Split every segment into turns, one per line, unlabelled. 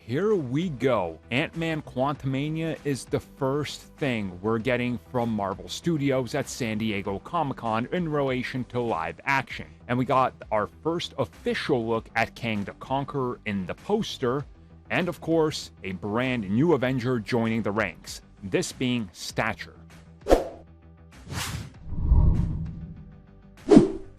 Here we go. Ant-Man Quantumania is the first thing we're getting from Marvel Studios at San Diego Comic-Con in relation to live action. And we got our first official look at Kang the Conqueror in the poster, and of course, a brand new Avenger joining the ranks, this being Stature.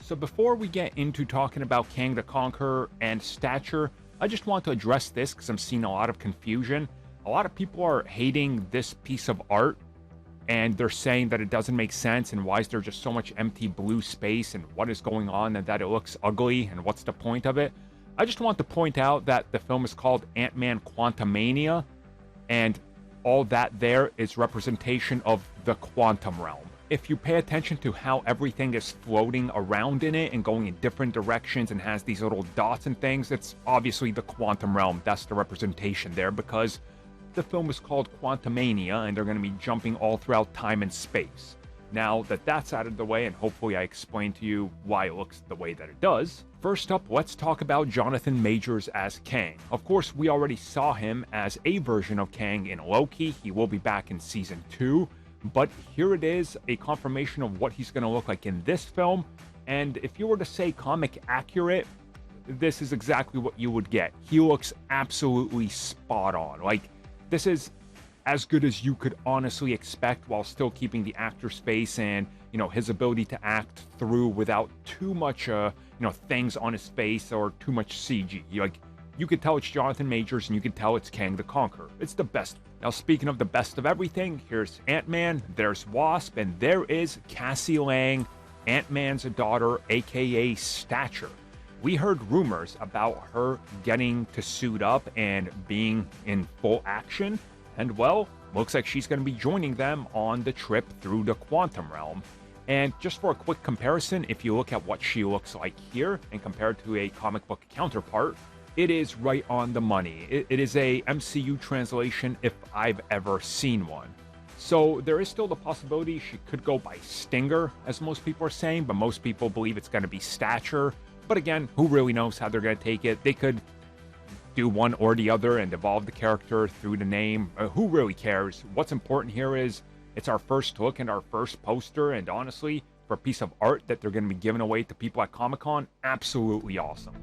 So before we get into talking about Kang the Conqueror and Stature, I just want to address this because I'm seeing a lot of confusion. A lot of people are hating this piece of art, and they're saying that it doesn't make sense, and why is there just so much empty blue space, and what is going on, and that it looks ugly, and what's the point of it? I just want to point out that the film is called Ant-Man Quantumania, and all that there is representation of the quantum realm. If you pay attention to how everything is floating around in it and going in different directions and has these little dots and things, it's obviously the quantum realm. That's the representation there because the film is called Quantumania and they're going to be jumping all throughout time and space. Now that that's out of the way, and hopefully I explained to you why it looks the way that it does, first up, let's talk about Jonathan Majors as Kang. Of course, we already saw him as a version of Kang in Loki. He will be back in Season 2. But here it is, a confirmation of what he's going to look like in this film. And if you were to say comic accurate, this is exactly what you would get. He looks absolutely spot on. Like, this is as good as you could honestly expect while still keeping the actor's face and, you know, his ability to act through without too much, things on his face or too much CG. You could tell it's Jonathan Majors and you could tell it's Kang the Conqueror. It's the best. Now, speaking of the best of everything, here's Ant-Man, there's Wasp, and there is Cassie Lang, Ant-Man's daughter, aka Stature. We heard rumors about her getting to suit up and being in full action, and well, looks like she's going to be joining them on the trip through the quantum realm. And just for a quick comparison, if you look at what she looks like here and compared to a comic book counterpart, it is right on the money. It is a MCU translation if I've ever seen one. So there is still the possibility she could go by Stinger, as most people are saying, but most people believe it's going to be Stature. But again, who really knows how they're going to take it? They could do one or the other and evolve the character through the name. Who really cares? What's important here is it's our first look and our first poster, and honestly, for a piece of art that they're going to be giving away to people at Comic-Con, absolutely awesome.